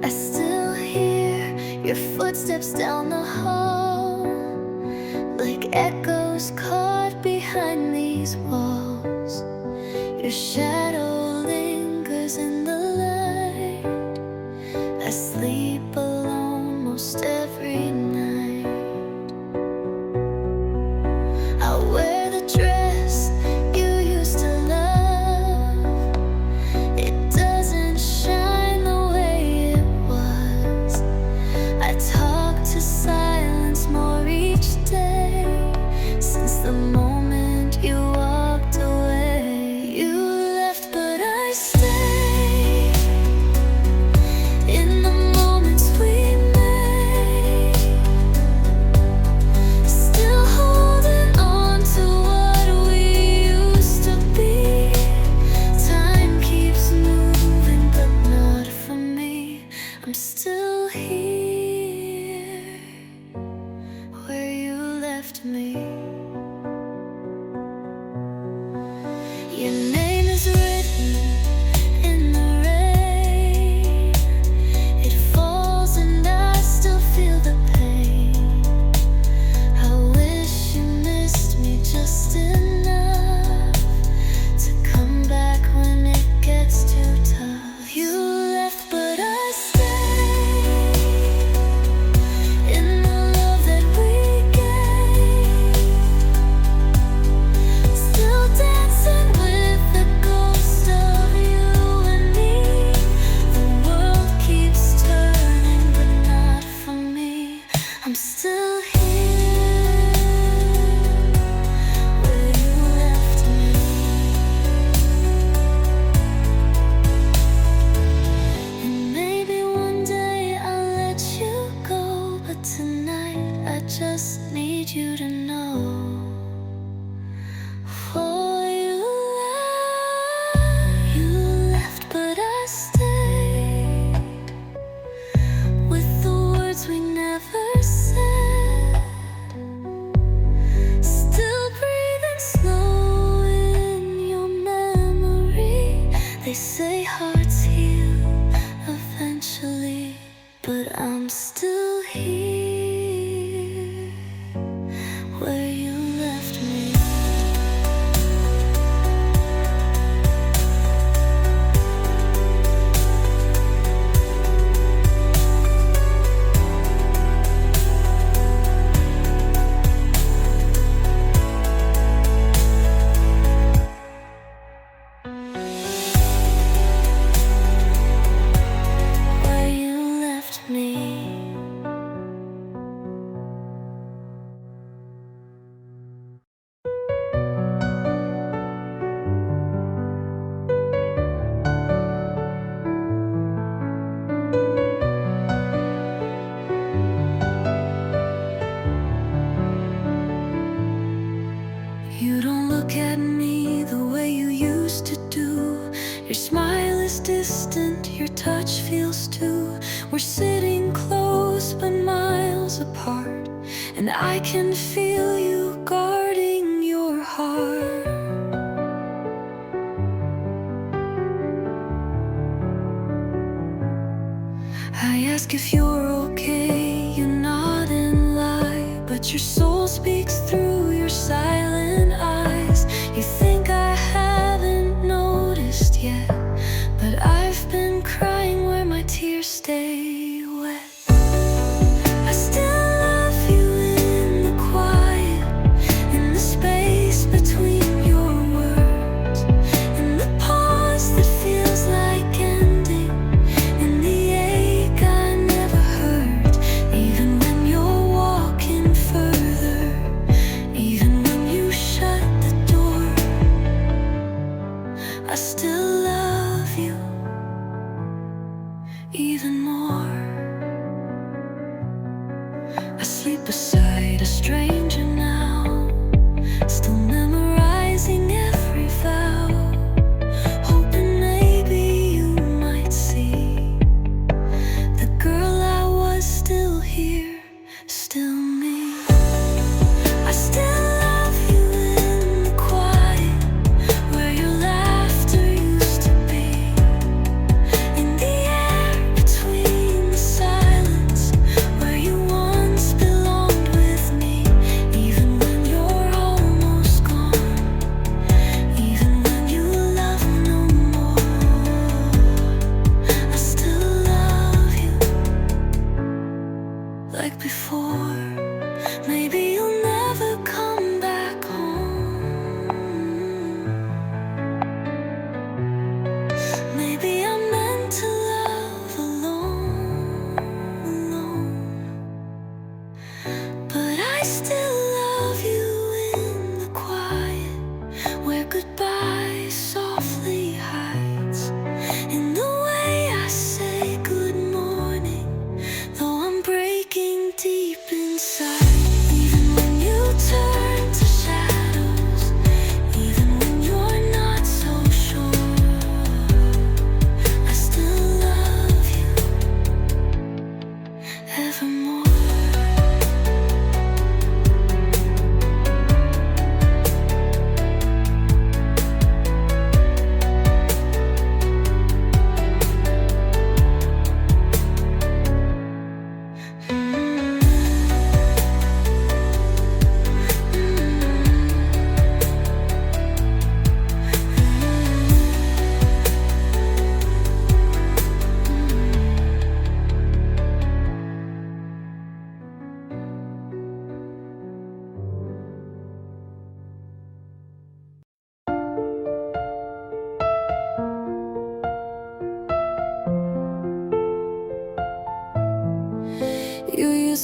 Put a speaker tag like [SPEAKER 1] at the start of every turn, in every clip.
[SPEAKER 1] I still hear your footsteps down the hall, like echoes caught behind these walls. Your shadow lingers in the light. I sleep alone most every night. I wear the dress you used to love. It doesn't shine the way it was. I talk to silence more each day since the moment you walked away. You left, but I stayed in the moments we made, still holding on to what we used to be. Time keeps moving, but not for me. I'm still here where you left me. Your name is written in the rain. It falls and I still feel the pain. I wish you missed me just enough to come back when it gets too tough. You left, but I stayed in the love that we gave, still dancing with the ghost of you and me. The world keeps turning, but not for me. I'm still here where you left me. And maybe one day I'll let you go, but tonight I just need you to know. For you left, but I stayed with the words we never said, still breathing slow in your memory. They say hearts heal eventually, but I'm still here where you left me. Where you left me. You don't look at me the way you used to do. Your smile is distant, your touch feels too. We're sitting close but miles apart, and I can feel you guarding your heart. I ask if you're okay, you're not in lie, but your soul speaks through your silent eyes. You think I haven't noticed yet, but I've been crying where my tears stay wet. I still love you in the quiet, in the space between your words, in the pause that feels like ending, in the ache I never hurt. Even when you're walking further, even when you shut the door, I still love you even more. I sleep beside a stranger now, still memorizing every vow, hoping maybe you might see the girl I was still here, still me. I still love you in the quiet, where your laughter used to be.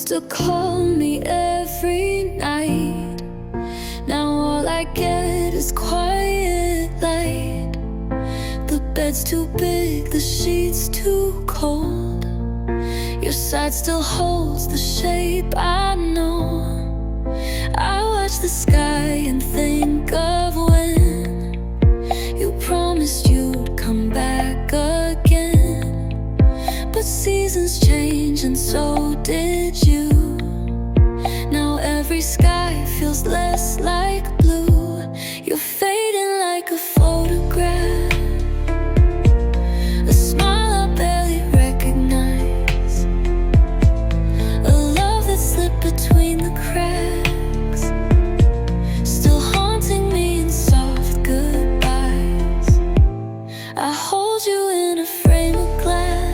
[SPEAKER 1] used to call me every night. Now all I get is quiet light. The bed's too big, the sheets too cold. Your side still holds the shape I know. I watch the sky and think of when you promised you'd come back again. But seasons change and so did you. Now every sky feels less like blue. You're fading like a photograph, a smile I barely recognize, a love that slipped between the cracks, still haunting me in soft goodbyes. I hold you in a frame of glass.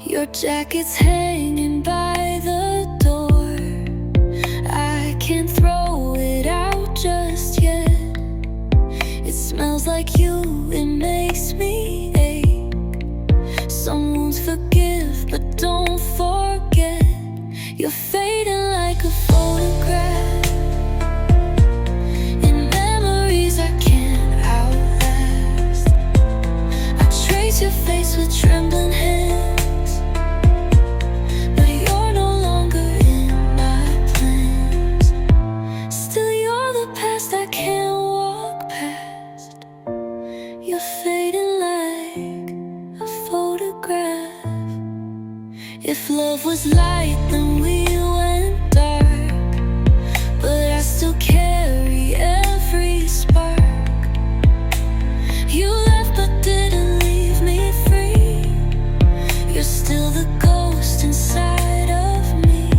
[SPEAKER 1] Your jacket's hanging by the door. I can't throw it out just yet. It smells like you, it makes me ache. Some wounds forgive, but don't forget. You're fading like a photograph, in memories I can't outlast. I trace your face with trembling hands. I can't walk past. You're fading like a photograph. If love was light, then we went dark. But I still carry every spark. You left but didn't leave me free. You're still the ghost inside of me.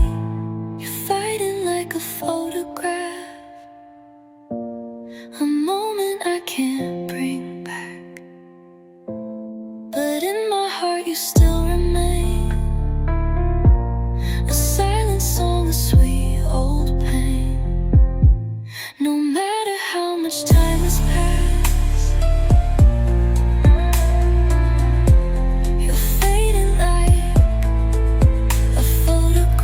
[SPEAKER 1] You're fighting like a photograph, a moment I can't bring back. But in my heart you still remain, a silent song, a sweet old pain. No matter how much time has passed, you're fading like a photograph.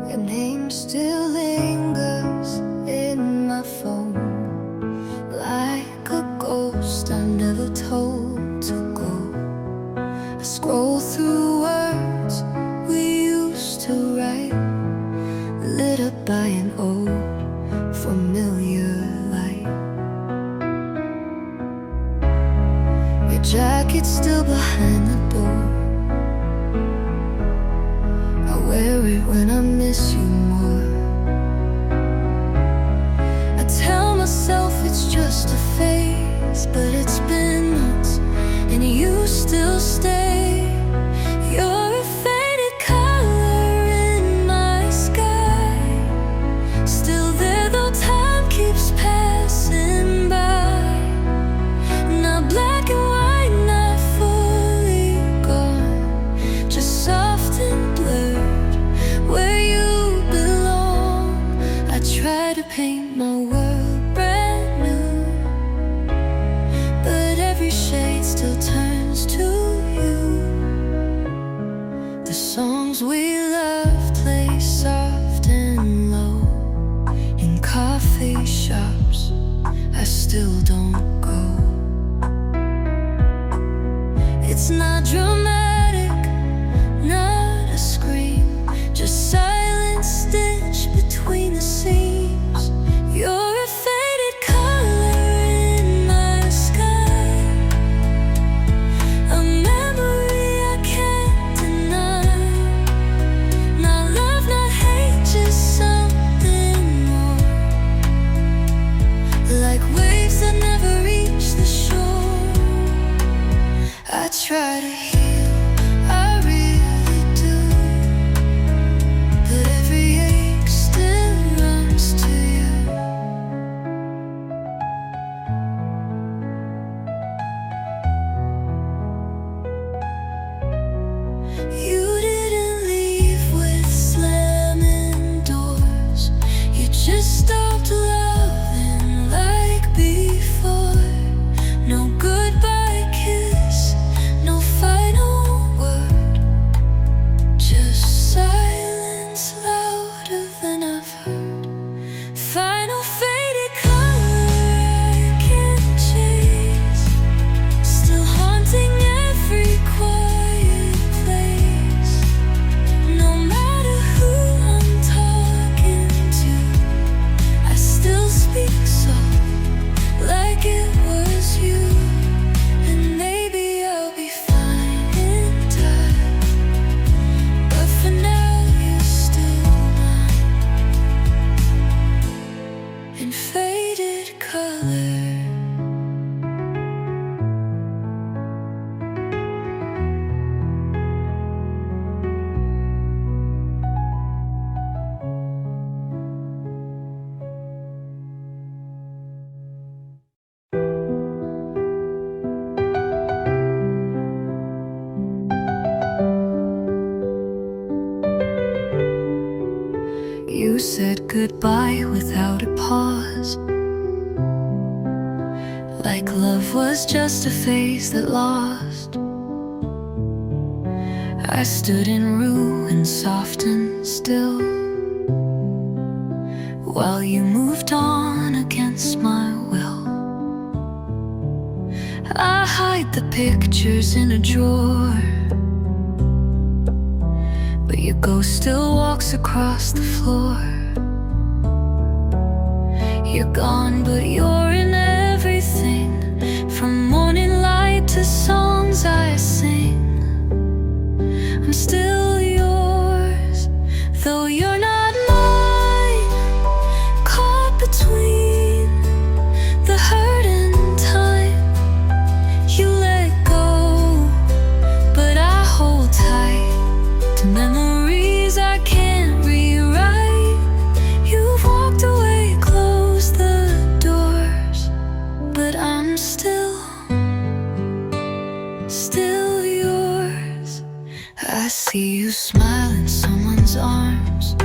[SPEAKER 1] Your name still lingers in my phone, like a ghost I'm never told to go. I scroll through words we used to write, lit up by an old familiar light. Your jacket's still behind the door. I wear it when I miss you more. I tell myself it's just a phase, but it's been months and you still stay. You're a faded color in my sky, still there though time keeps passing by. Not black and white, not fully gone, just soft and blurred, where you belong. I try to paint my world brand new, but every shade still turns to you. The songs we love play soft and low in coffee shops I still don't go. It's not dramatic, not a scream, just silence stitched between the seams. You're a faded color in my sky, a memory I can't deny. Not love, not hate, just something more, like waves that never reach the shore. I try to heal, I really do, but every ache still runs to you. You didn't leave with slamming doors, you just stopped loving like before. No goodbye kiss, no final word, just silence louder than I've heard. Final faded color I can't chase, still haunting every quiet place. No matter who I'm talking to, I still speak so, like it was you. And maybe I'll be fine in time, but for now you're still mine, in faded color. You said goodbye without a pause, like love was just a phase that lost. I stood in ruin, soft and still, while you moved on against my will. I hide the pictures in a drawer, but your ghost still walks across the floor. You're gone, but you're in everything, from morning light to songs I sing. I'm still yours, though you're not mine. Caught between the hurt and time. You let go, but I hold tight to memories I can't rewrite. You've walked away, closed the doors, but I'm still yours. I see you smile in someone's arms,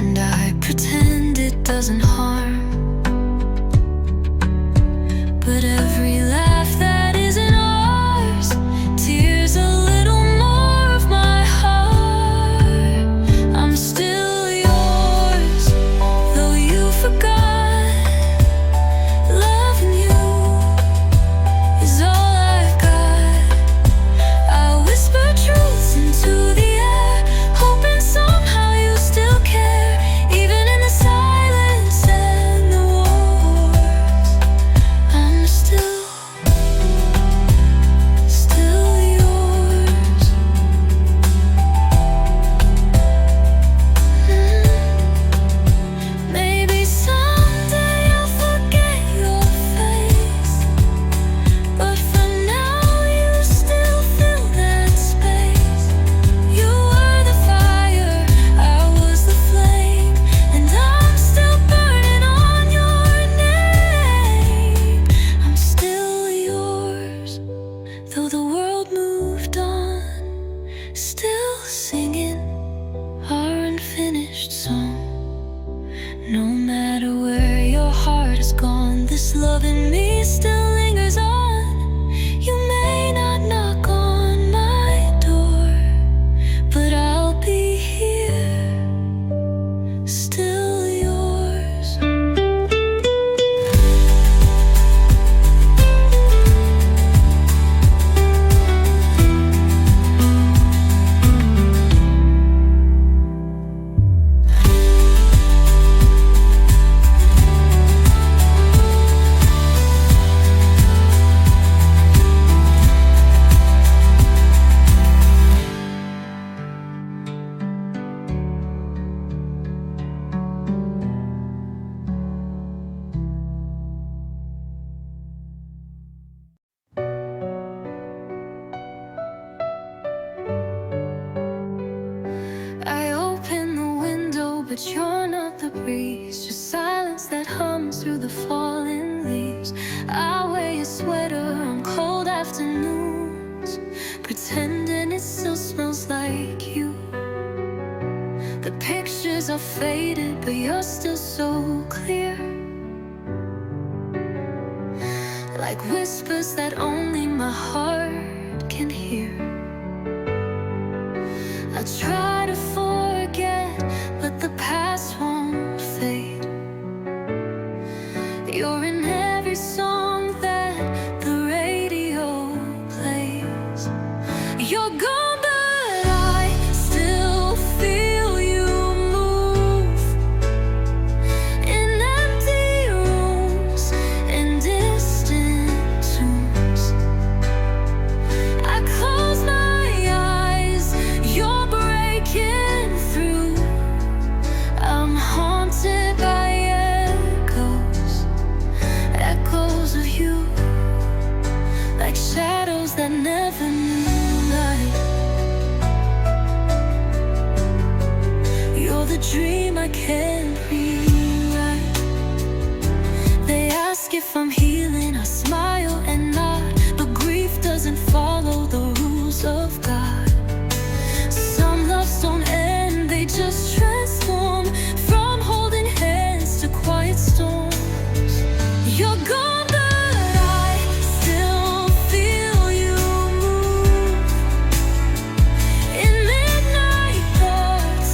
[SPEAKER 1] and I pretend it doesn't harm. But every laugh that isn't ours tears a little more of my heart. I'm still yours, though you forgot. Loving you is all I've got. I whisper truths into the air, hoping somehow you still care, even in the silence and the wars. I'm still yours. Maybe someday I'll forget your face, but for now you still fill that space. You were the fire, I was the flame, and I'm still burning on your name. I'm still yours, though the world moved on, still singing our unfinished song. No matter where your heart has gone, this love in me still lingers on. You may not knock on my door, but I'll be here, still yours. but you're not the breeze, just silence that hums through the falling leaves. I wear your sweater on cold afternoons, pretending it still smells like you. The pictures are faded, but you're still so clear, like whispers that only my heart can hear. I try to forget, but the past won't fade. You're in every song that the radio plays. You're gone, but I still feel you move in empty rooms and distant tunes. I close my eyes, you're breaking through. I'm haunted by echoes of you, like shadows that never knew light. You're the dream I can't rewrite. They ask if I'm healing, I smile and nod, but grief doesn't follow the rules of God. Some loves don't end, they just transform, from holding hands to quiet storms. You're gone, but I still feel you move in midnight thoughts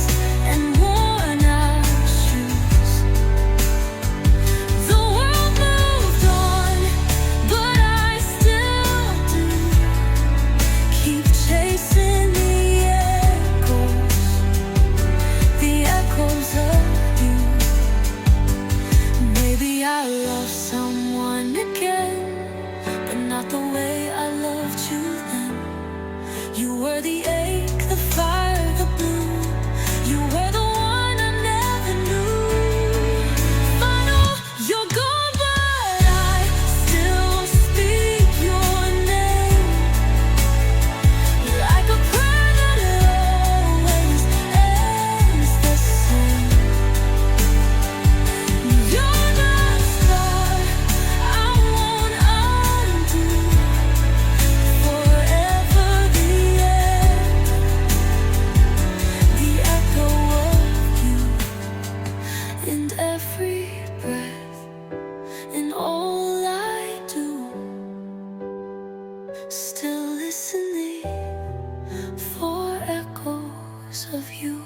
[SPEAKER 1] and worn out shoes. The world moved on, but I still do. Keep chasing the echoes of you. Maybe I lost someone again, but not the way I loved you then. You were the ache, the fire, the blue. You were the one I never knew. Final, you're gone, but I still speak your name, like a prayer that always ends the same. You're the star I won't undo, forever the echo of you, and every breath, and all I do, still listening for echoes of you.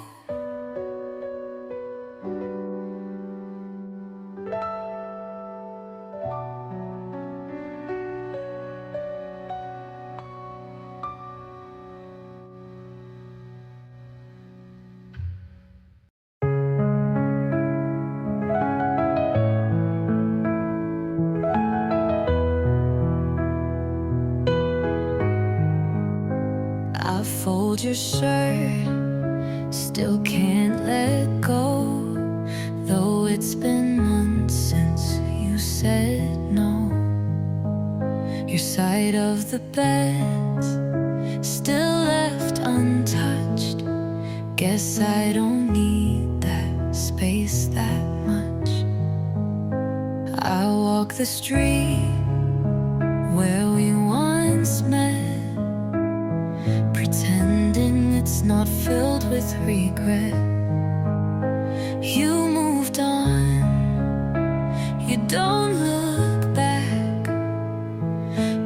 [SPEAKER 1] I fold your shirt, still can't let go, though it's been months since you said no. Your side of the bed, still left untouched. Guess I don't need that space that much. I walk the street where we once met, pretending it's not filled with regret. You moved on, you don't look back,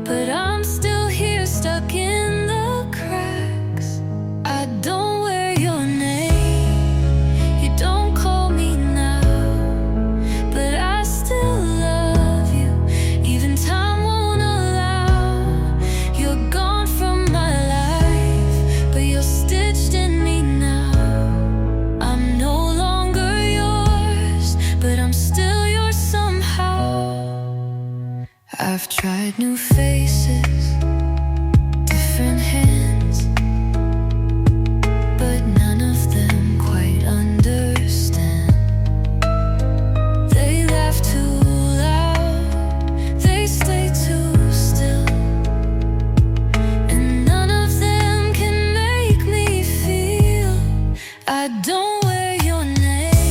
[SPEAKER 1] but I'm still here stuck in the cracks. I don't wear your name, you don't call me now, but I still love you, even time won't allow. You're gone from my life, but you're stitched in me now. I'm no longer yours, but I'm still yours somehow. I've tried new faces, different hands, but none of them quite understand. They laugh too loud, they stay too still, and none of them can make me feel. I don't wear your name,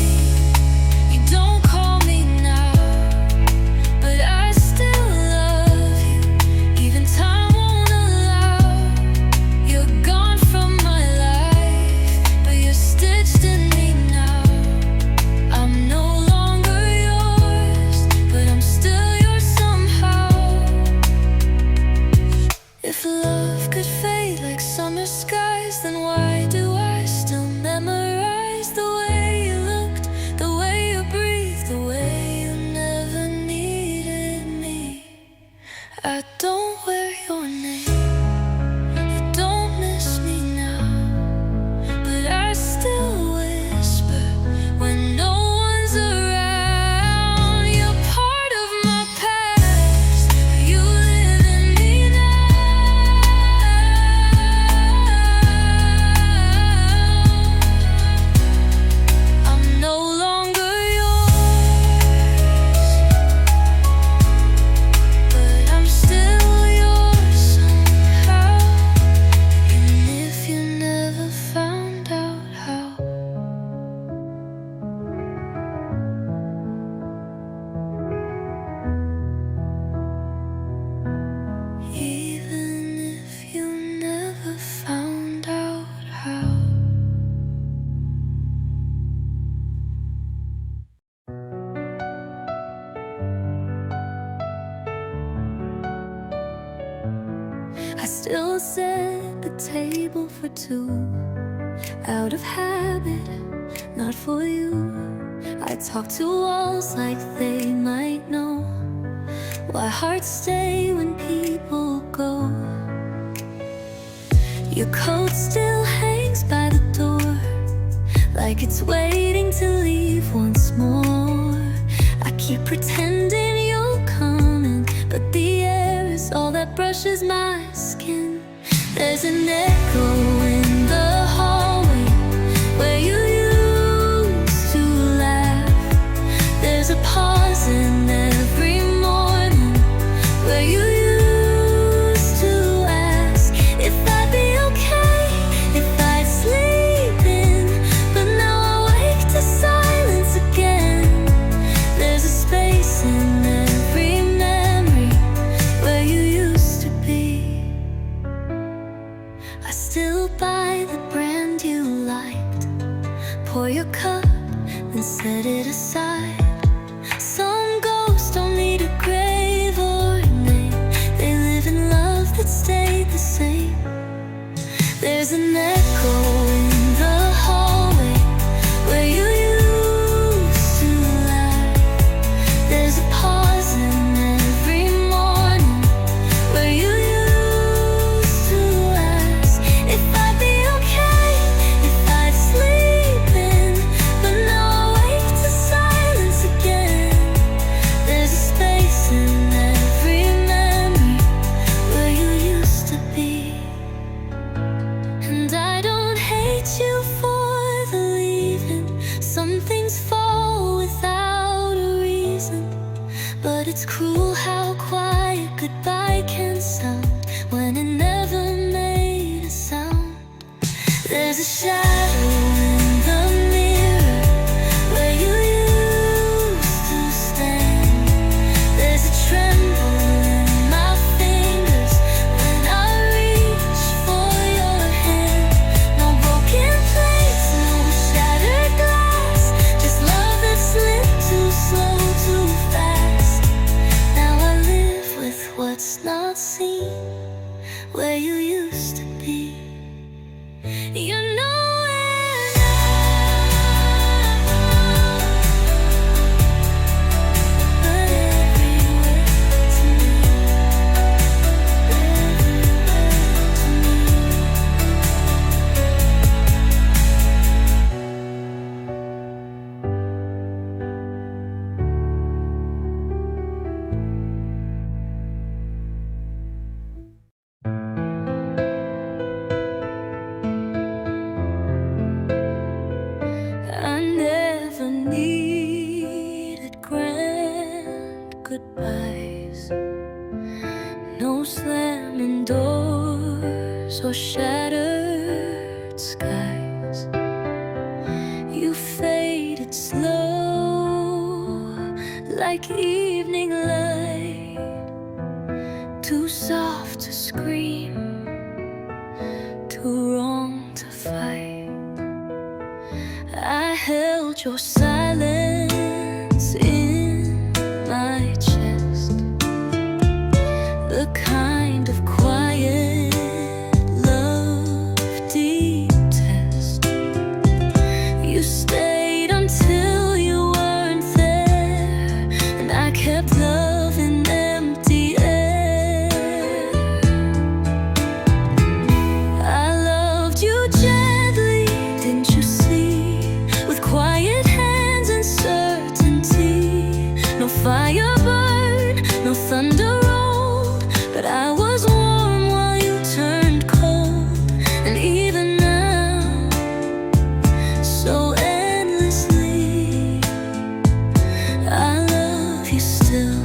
[SPEAKER 1] still set the table for two, out of habit, not for you. I talk to walls like they might know why hearts stay when people go. Your coat still hangs by the door, like it's waiting to leave once more. I keep pretending you're coming, but the air is all that brushes my skin. There's an echo in the hallway where you used to laugh. There's a pause in every morning where you used to ask if I'd be okay, if I'd sleep in. But now I wake to silence again. There's a space in every memory where you used to be. I still buy the brand you liked, pour your cup and set it aside. Some ghosts don't need a grave or a name, they live in love that stayed the same. There's an echo in the hallway where you used to laugh. There's a pause in every morning where you used to ask if I'd be okay, if I'd sleep in. But now I wake to silence again. There's a space in every memory where you used to be. And I don't hate you for the leaving. Some things fall without a reason, but it's cruel how quiet goodbye can sound when it never made a sound. There's a shadow in the mirror where you used to stand. There's a tremble in my fingers when I reach for your hand. No broken plates, no shattered glass, just love that slipped too slow, too fast. Now I live with what's not seen, where you used to be. You're nowhere now, but everywhere to me, everywhere to I never needed grand goodbyes, no slamming doors or shattered skies. You faded slow like evening light, too soft to scream, too wrong to fight. I held your silence in my chest, the kind of quiet love detest. You stayed until you weren't there, and I kept loving empty air. I loved you gently, didn't you see? With quiet hands and certainty. No fire burned, no thunder rolled, but I was warm while you turned cold. And even now, so endlessly, I love you still.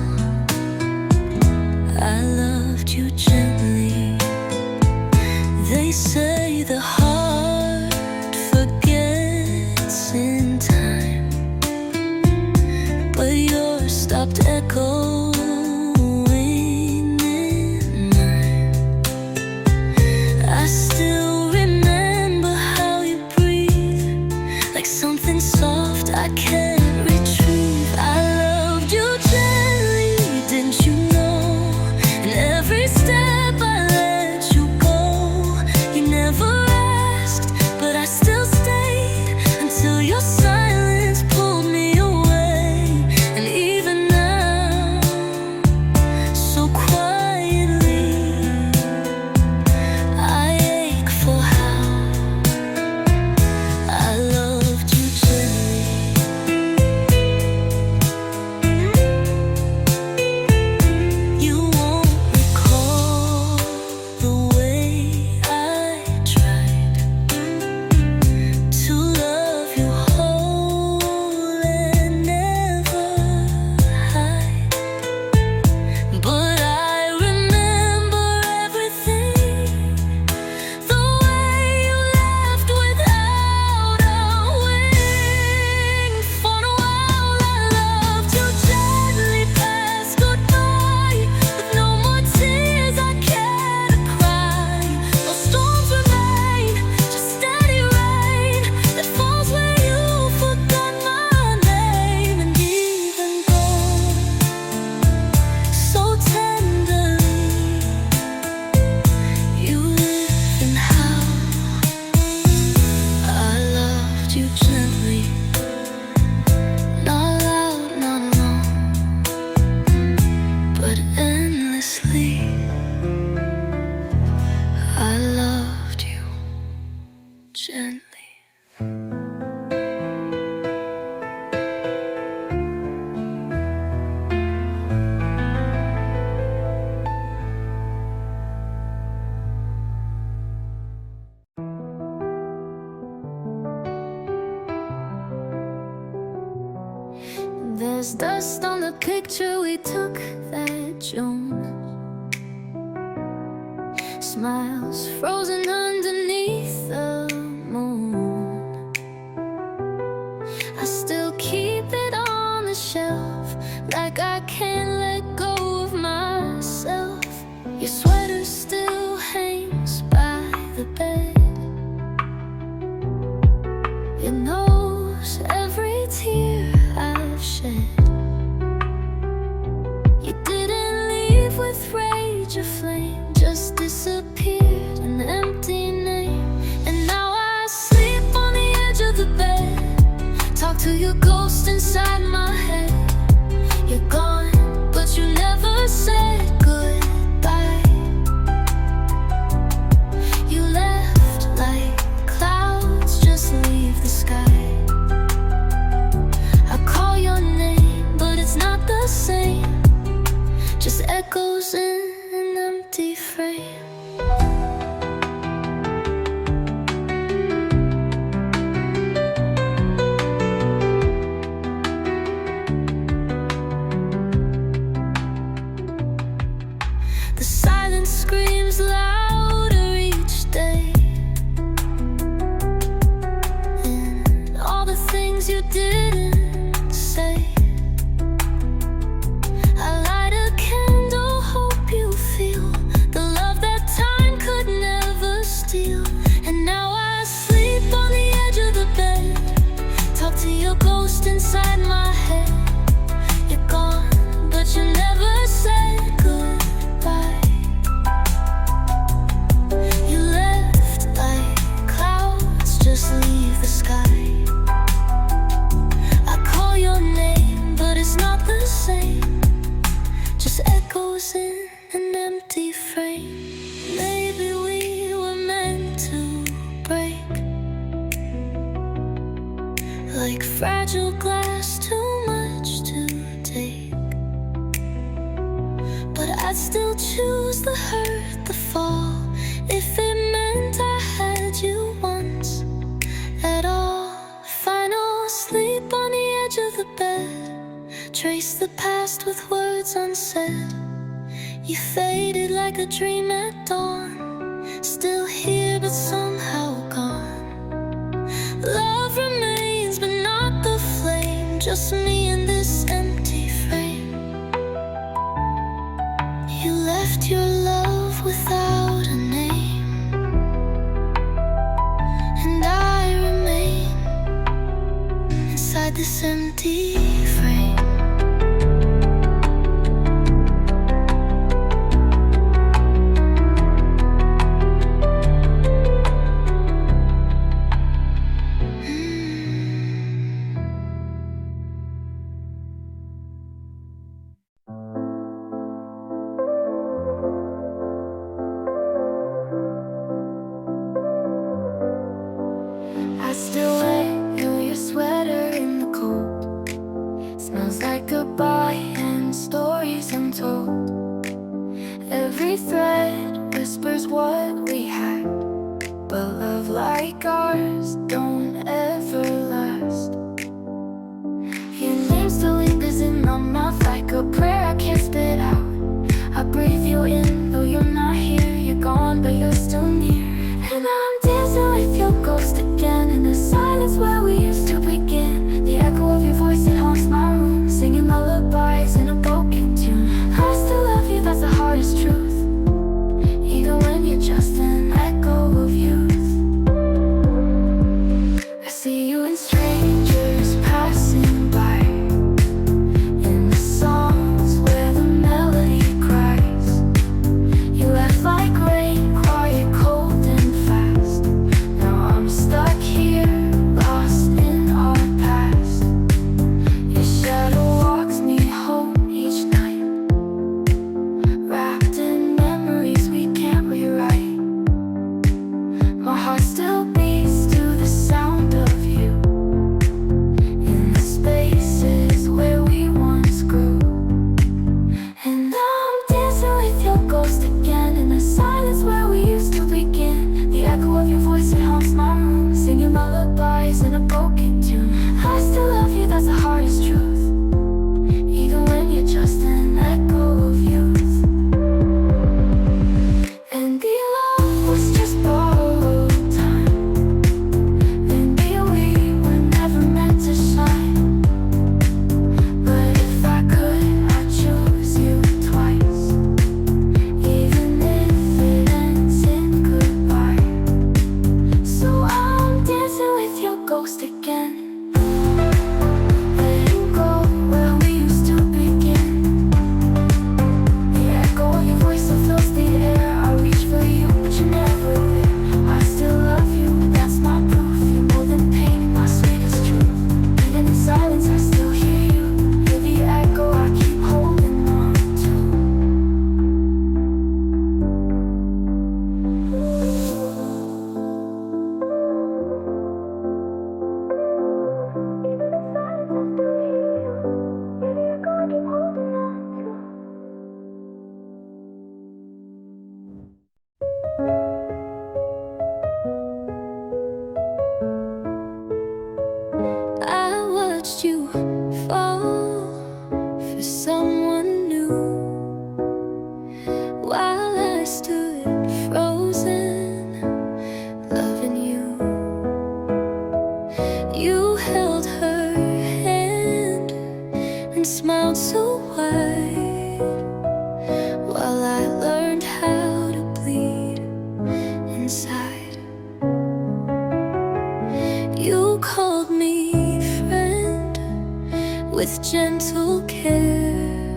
[SPEAKER 1] I loved you gently. They say the heart forgets in time, but yours stopped echoing in mine. I still remember how you breathe, like something soft I can't retrieve. I loved you gently, didn't you know? And every step I let you There's dust on the picture we took that June. Smiles frozen underneath the moon. I still keep it on the shelf, like I can't let go of myself. Your sweater still hangs by the bed. It knows every tear I've shed. You didn't leave with rage or flame, just disappeared, an empty name. And now I sleep on the edge of the bed, talk to your ghost inside my head. You're gone, but you never said goodbye. You left like clouds just leave the sky. I call your name, but it's not the same, just echoes in an empty frame. The silence screams louder each day, and all the things you didn't say. I light a candle, hope you feel the love that time could never steal. And now I sleep on the edge of the bed, talk to your ghost inside my head. You're gone, but you never said goodbye. You left like clouds just leave the sky. I call your name, but it's not the same, just echoes in an empty frame. Maybe we were meant to break, like fragile glass, too much to take. But I'd still choose the hurt, the fall, if it meant I had you once at all. Final sleep on the edge of the bed, trace the past with words unsaid. You faded like a dream at dawn, still here but somehow gone. Love remains but not the flame, just me in this empty frame. You left your love without a name, and I remain inside this empty frame. I still wear your sweater in the cold, watched you fall for someone new, while I stood frozen, loving you. You held her hand and smiled so wide, while I learned how to bleed inside. You called me friend with gentle care,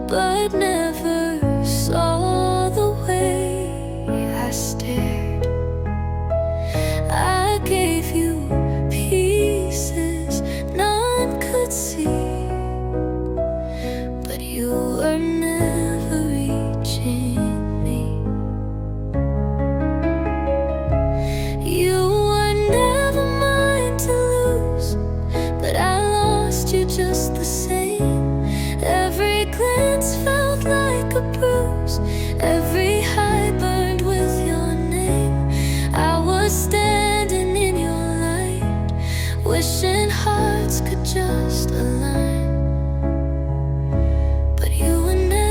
[SPEAKER 1] but never saw the way I stared. I gave you pieces none could see, but you were never reaching me. You were never mine to lose, but I lost you just the same. Every glance felt like a bruise, every high burned with your name. I was standing in your light, wishing hearts could just align, but you were never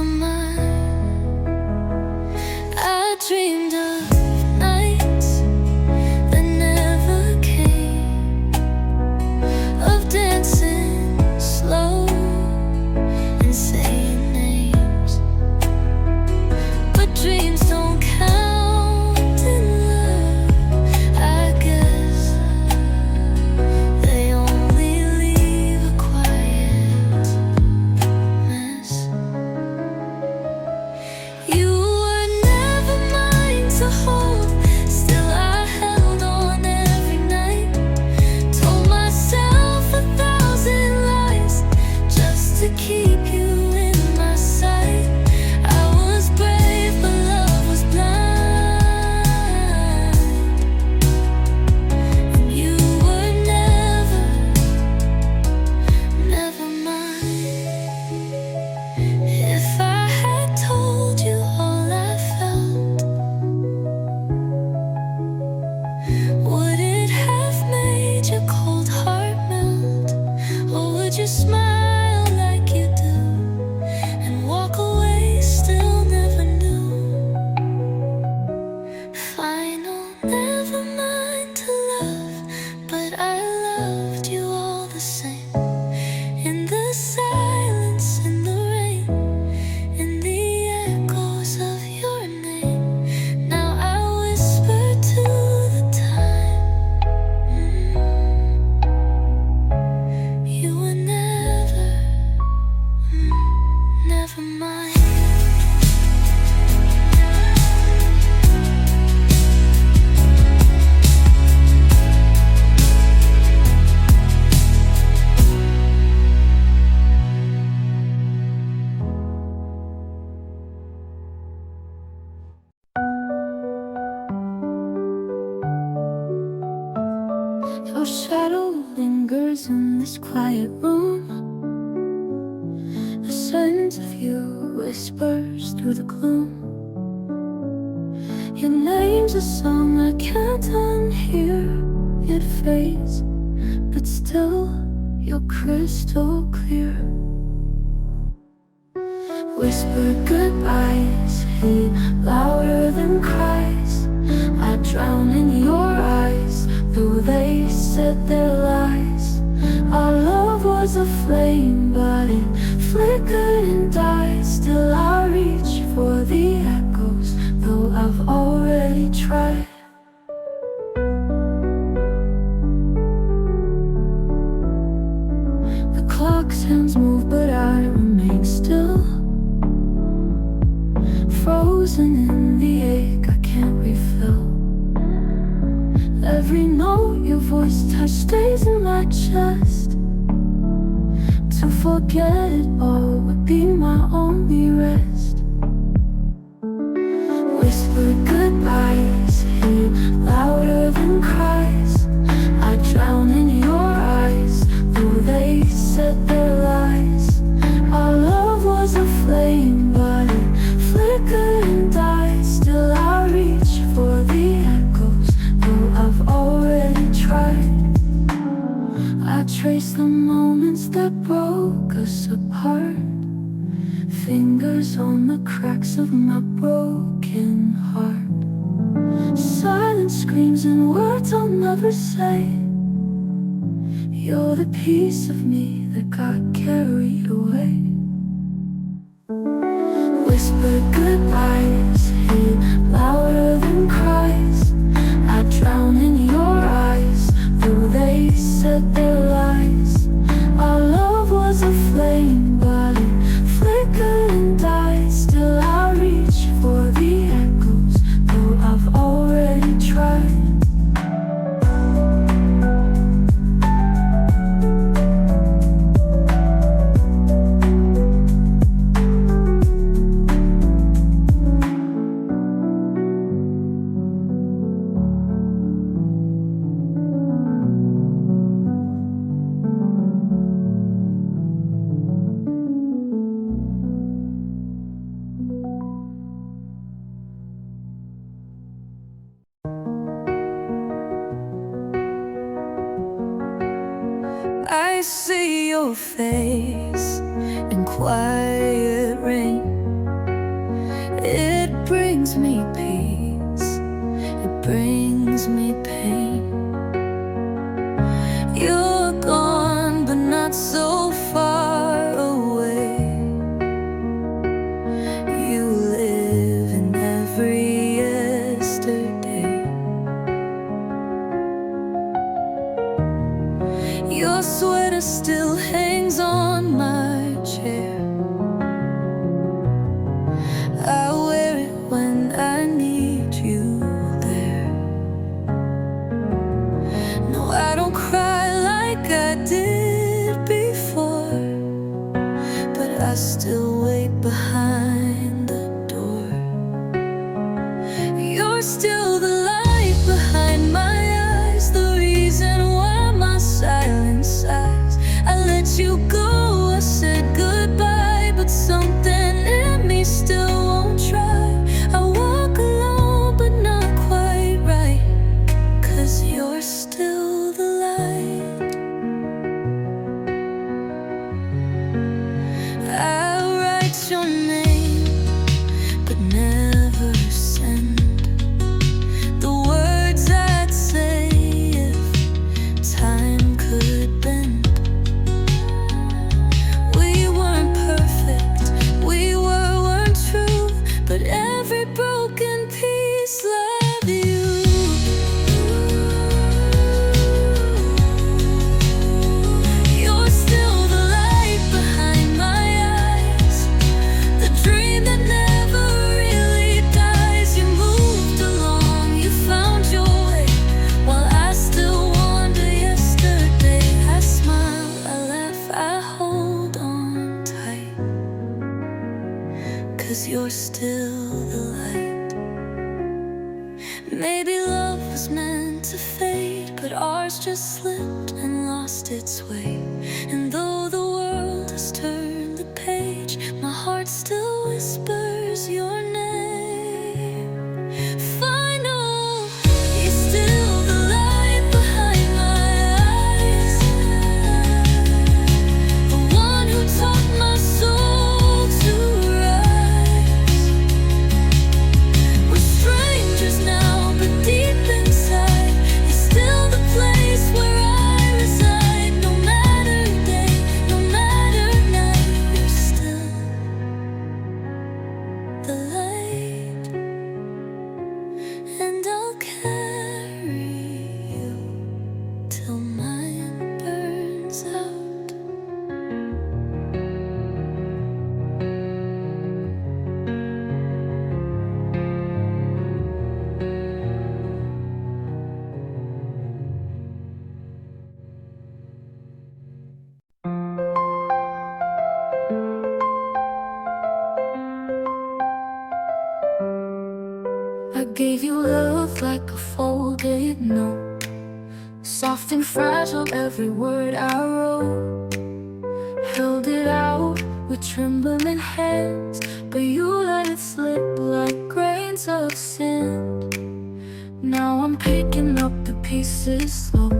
[SPEAKER 1] mine. I dreamed of nights that never came, of dancing slow and saying names, but dreams don't count in love, I guess. They only leave a quiet mess. You were never mine to hold, still I held on every night. Told myself 1,000 lies just to keep you in my sight. I was brave, but love was blind, and you were never mine. If I had told you all I felt, would it have made your cold heart melt? Or would you smile like you do and walk away still never knew? Final never mind to love, but I loved you all the same. In the silence, in the rain, in the echoes of your name. Now I whisper to the time, you were never mine. Your shadow lingers in this quiet room. The scent of you whispers through the gloom. Your name's a song I can't unhear. It fades, but still you're crystal clear. Whispered goodbyes hit louder than cries. I drown in your eyes, though they said their lies. Our love was a flame, but it flickered and died. Still I reach for the echoes, though I've already tried. The clock's hands move, but I remain still, frozen in the ache I can't refill. Every note your voice touched stays in my chest. To forget it all would be my only rest. Whispered goodbyes hit louder than cries. I drown in your eyes, though they said their lies. Our love was a flame, but it flickered and died. Still I reach for the echoes, though I've already us apart. Fingers on the cracks of my broken heart. Silent screams and words I'll never say. You're the piece of me that got carried away. Whispered goodbyes hit louder than cries. I drown in your eyes, though they said their lies. Our love was a flame, but it flickered and died. Still I reach for the echoes, though I've already tried. I see your face in quiet rain. It brings me peace, it brings me pain. You're gone, but not so far away. You live in every yesterday. Your sweater still hangs on my chair. I wear it when I need you there. No, I don't cry like I did before, but I still wait behind the door. You're still the light behind my eyes, the reason why my silence sighs. I let you go, I said goodbye, but something in me still won't try. I walk alone, but not quite right, 'cause you're still the light. I write your name, but never send the words I'd say if time could bend. We weren't perfect, we weren't true, but every broken piece loved you. You're still the light behind my eyes, the dream that never really dies. You moved along, you found your way, while I still wander yesterday. I smile, I laugh, I hold on tight, 'cause you're still the light. Maybe love was meant to fade, but ours just slipped and lost its way. And though the world has turned the page, my heart still whispers your name. Final, you're still the light behind my eyes, the one who taught my soul to rise. We're strangers now, but deep inside, you're still the place where I reside. No matter day, no matter night, you're still the light. And I'll carry you till mine burns out. I gave you love like a folded note, soft and fragile, every word I wrote. Held it out with trembling hands, but you let it slip like grains of sand. Now I'm picking up the pieces slow,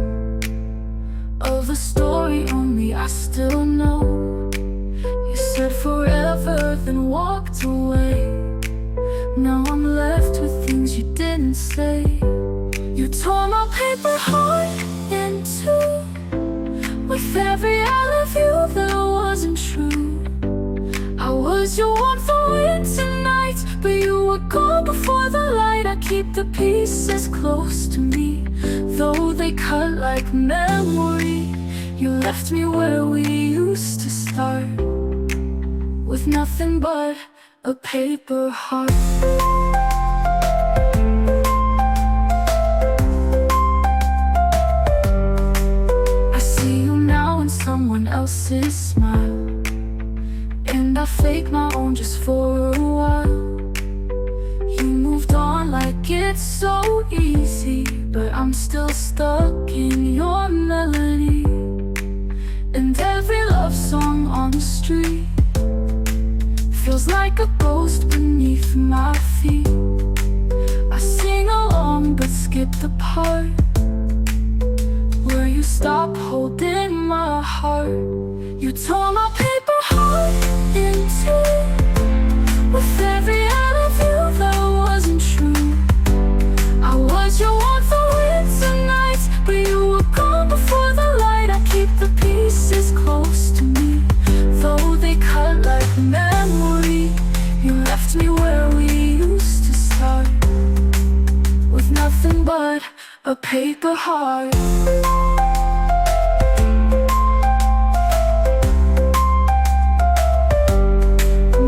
[SPEAKER 1] of a story only I still know. said forever, then walked away. Now I'm left with things you didn't say. You tore my paper heart in two, with every I love you that wasn't true. I was your one for winter nights, but you were gone before the light. I keep the pieces close to me, though they cut like memory. You left me where we used to start, with nothing but a paper heart. I see you now in someone else's smile, and I fake my own just for a while. You moved on like it's so easy, but I'm still stuck in your melody. And every love song on the street feels like a ghost beneath my feet. I sing along but skip the part where you stop holding my heart. You tore my paper heart in two, with every I love you that wasn't true. I was your one for winter nights, but you were gone before the light. I keep the pieces close to me, though they cut like memory. You left me where we used to start, with nothing but a paper heart.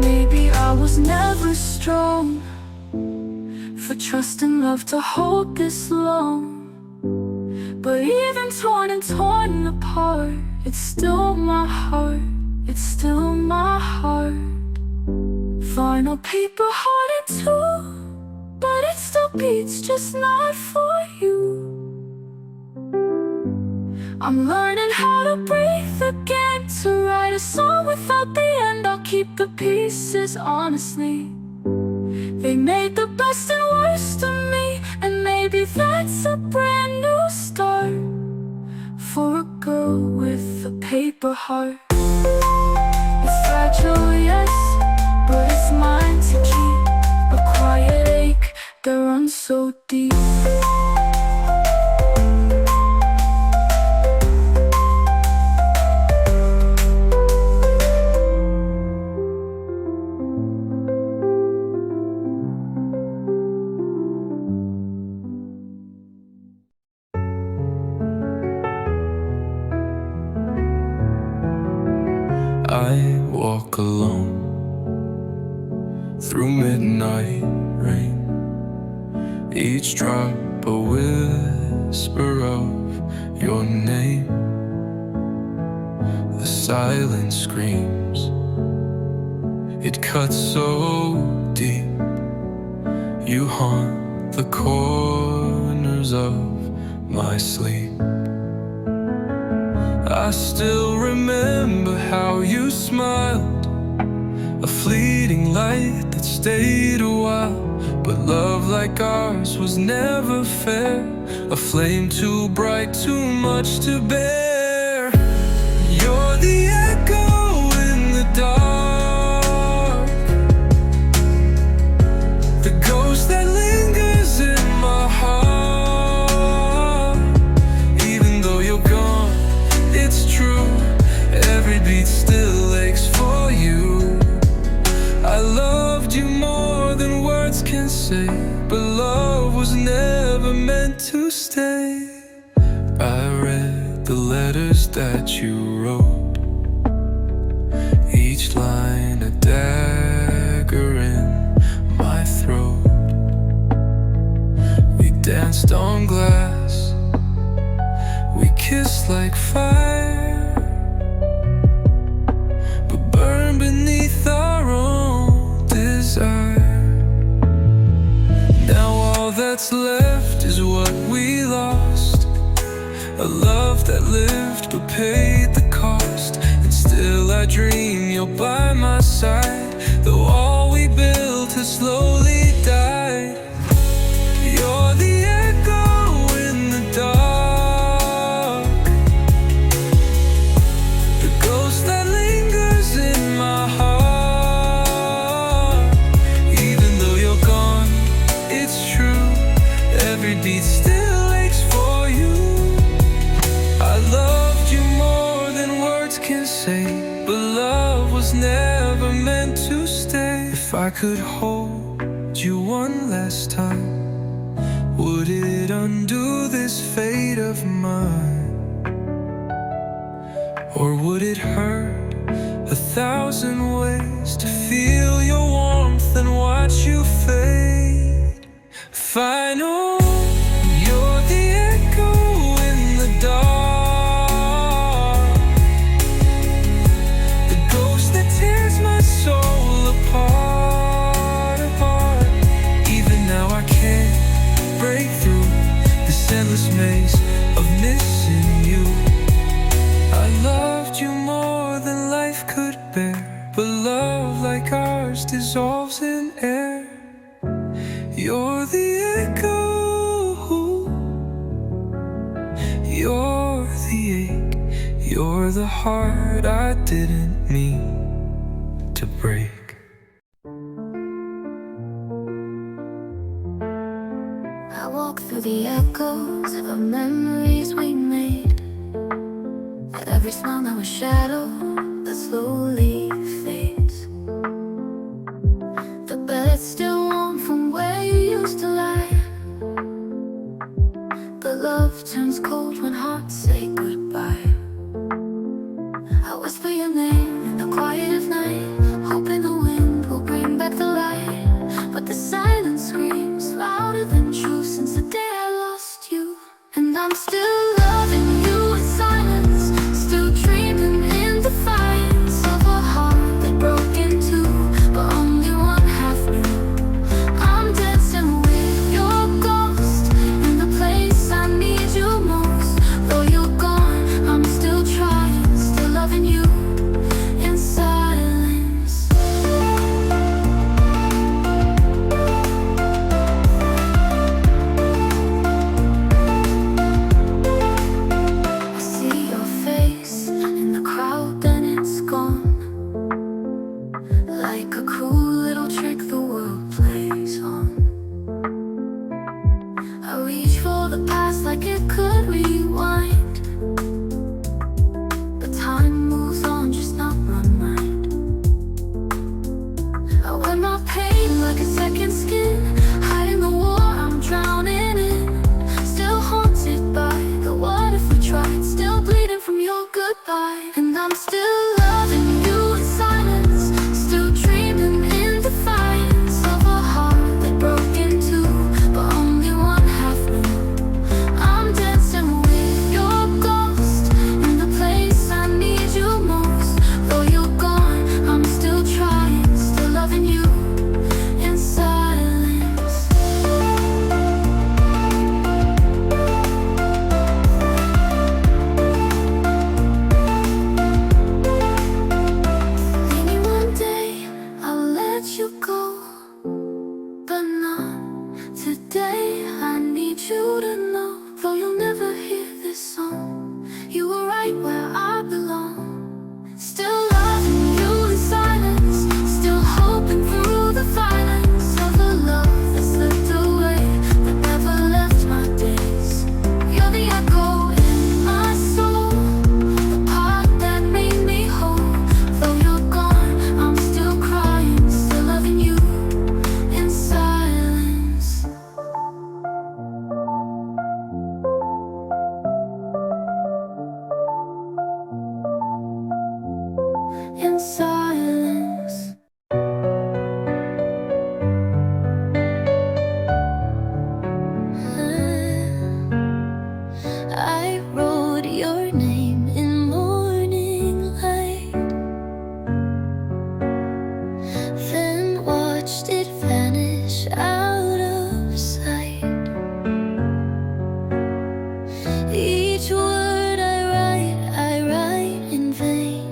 [SPEAKER 1] Maybe I was never strong for trust and love to hold this long, but even torn and torn apart, it's still my heart, it's still my heart. Final paper heart in two, but it still beats, just not for you. I'm learning how to breathe again, to write a song without the end. I'll keep the pieces honestly. They made the best and worst of me, and maybe that's a brand new start for a girl with a paper heart. It's fragile, yes, but it's mine to keep. A quiet ache that runs so deep.
[SPEAKER 2] I walk alone through midnight rain, each drop a whisper of your name. The silence screams, it cuts so deep. You haunt the corners of my sleep. I still remember how you smiled, a fleeting light that stayed a while. But love like ours was never fair, a flame too bright, too much to bear. You're the echo in the dark, the ghost that lingers in my heart. Even though you're gone, it's true, every beat still aches for you. I loved you more than words can say, but love was never meant to stay. I read the letters that you wrote, each line a dagger in my throat. We danced on glass, we kissed like fire, but burned beneath our own desire. Now all that's left is what we lost, a love that lived but paid the cost. And still I dream you're by my side, though all we built has slowly died. You're the echo in the dark, the ghost that lingers in my heart. If I could hold you one last time, would it undo this fate of mine? Or would it hurt 1,000 ways to feel your warmth and watch you fade? If I know you're the echo in the dark, the ghost that tears my soul apart, apart. Even now I can't break through this endless maze of missing you. I loved you more than life could bear, but love like ours dissolves in air. You're the echo, you're the ache, you're the heart I didn't mean to break.
[SPEAKER 1] I walk through the echoes of memories we made. At every smile now a shadow that slowly fades. The bed's still warm from where you used to lie, but love turns cold when hearts say goodbye. I whisper your name in the quiet of night, hoping the wind will bring back the light. But the silence screams louder than truth since the day I lost you. And I'm still loving you in silence, still dreaming in defiance of a heart that broke in two, but only one half knew. I'm dancing with your ghost in the place I need you most. Though you're gone, I'm still trying, still loving you in silence. I see your face in the crowd, then it's gone. Like a cruel little trick the world plays on. I reach for the past like it could rewind, but time moves on, just not my mind. I wear my pain like a second skin, hiding the war I'm drowning in. Still haunted by the what if we tried, still bleeding from your goodbye. And I'm still loving you in silence, still dreaming in defiance of a heart that broke in two, but only one half knew. I'm dancing with your ghost in the place I need you most. Though you're gone, I'm still trying, still loving you in silence. Maybe one day I'll let you go, but not today. I need you to know, though you'll never hear this song, you were right where I belong. Still loving you in silence, still hoping through the violence of a love that slipped away, but never left my days. You're the echo in my soul, the part that made me whole. Though you're gone, I'm still crying, still loving you in silence. In silence. I wrote your name in morning light, then watched it vanish out of sight. Each word I write in vain.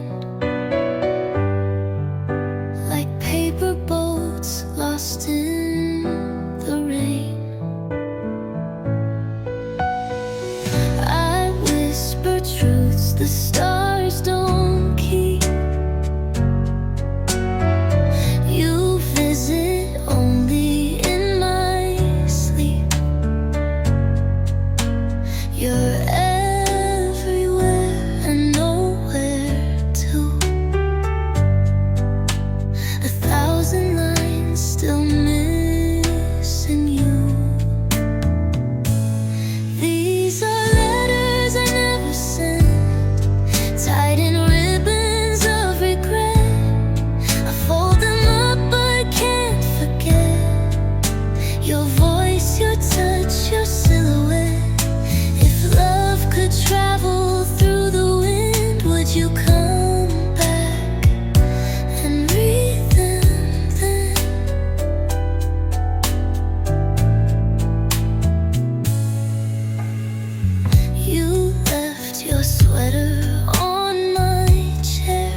[SPEAKER 1] sweater on my chair.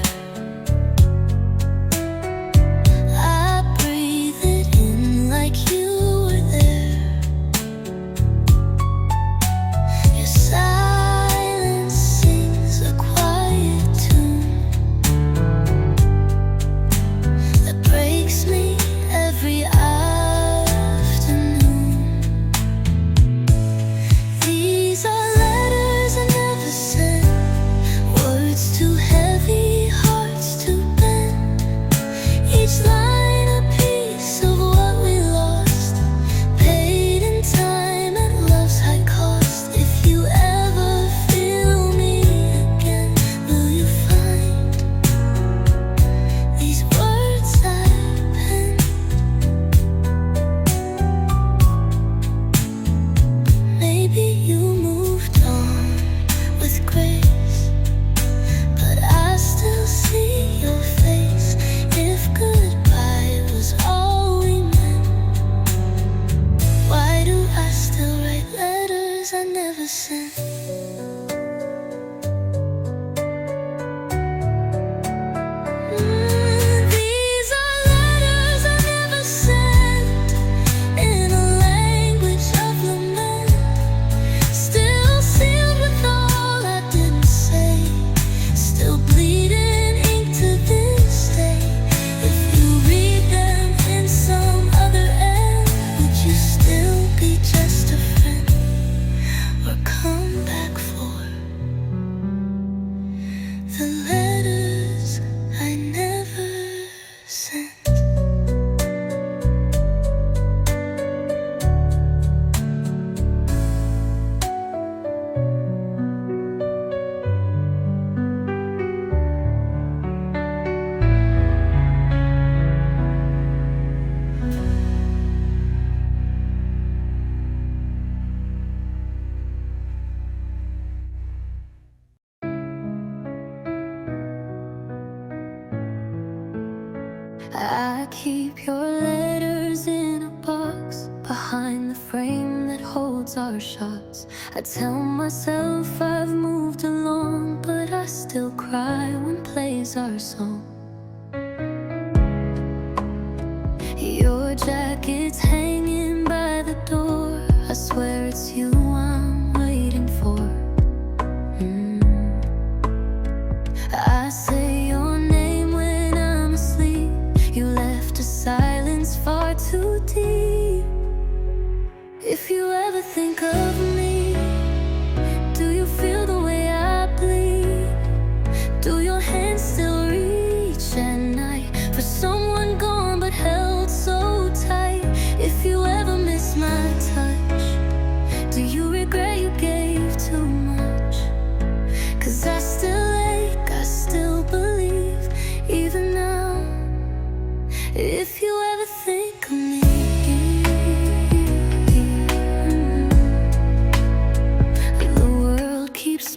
[SPEAKER 1] I breathe it in like you were there. Your silence sings a quiet tune that breaks me every afternoon. These are letters I never sent, words too heavy, hearts too bent. Each line a piece of what we lost, paid in time at love's high cost. If you ever feel me again, will you find these words I penned? Maybe you moved on with grace, but I still see your face. If goodbye was all we meant, why do I still write letters I never sent? These are letters I never sent, in a language of lament, still sealed with all I didn't say, still bleeding ink to this day. If you read them in some other end, would you still be just a friend, or come back for the letters I never sent? I keep your letters in a box behind the frame that holds our shots. I tell myself I've moved along, but I still cry when plays our song. Your jacket's hanging by the door, I swear it's you I'm waiting for. I say your name when I'm asleep. You left a silence far too deep. If you ever think of me, do you feel the way I bleed? Do your hands still reach at night for someone gone but held so tight? If you ever miss my touch, do you regret you gave too much? 'Cause I still ache, I still believe, even now. If you ever think of me, the world keeps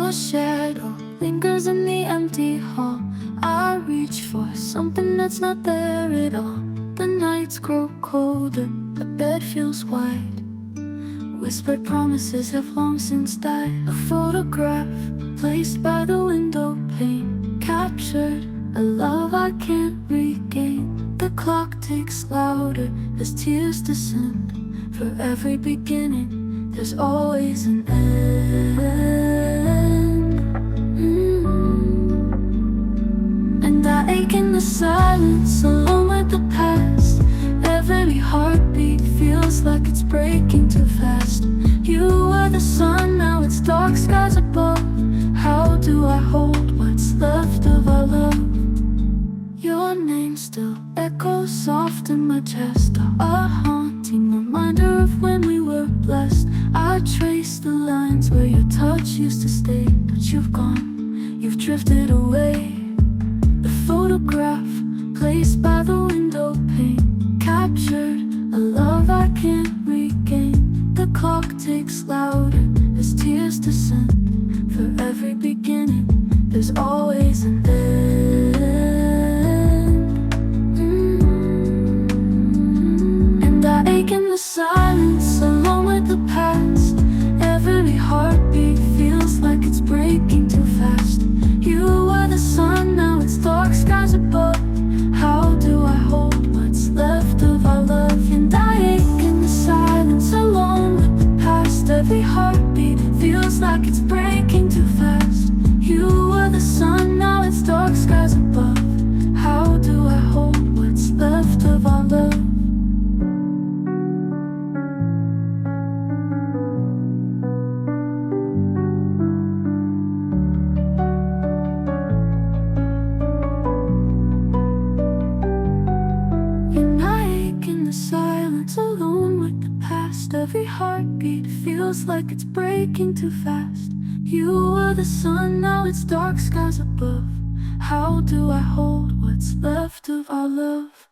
[SPEAKER 1] Your shadow lingers in the empty hall. I reach for something that's not there at all. The nights grow colder, the bed feels wide. Whispered promises have long since died. A photograph placed by the window pane captured a love I can't regain. The clock ticks louder as tears descend. For every beginning, there's always an end. And I ache in the silence, alone with the past. Every heartbeat feels like it's breaking too fast. You were the sun, now it's dark skies above. How do I hold what's left of our love? Your name still echoes soft in my chest, a haunting reminder of when we were blessed. I trace the lines where your touch used to stay, but you've gone, you've drifted away. The photograph placed by the window pane captured a love I can't regain. The clock ticks louder as tears descend. For every beginning, there's always an end. And I ache in the silence, alone with the past. Every heartbeat feels like it's breaking too fast. You were the sun, now it's dark skies above. How do I hold what's left of our love? And I ache in the silence, alone with the past. Every heartbeat feels like it's breaking too fast. You were the sun, now it's dark skies above. How do I hold what's left of our love? Alone with the past, every heartbeat feels like it's breaking too fast. You were the sun, now it's dark skies above. How do I hold what's left of our love?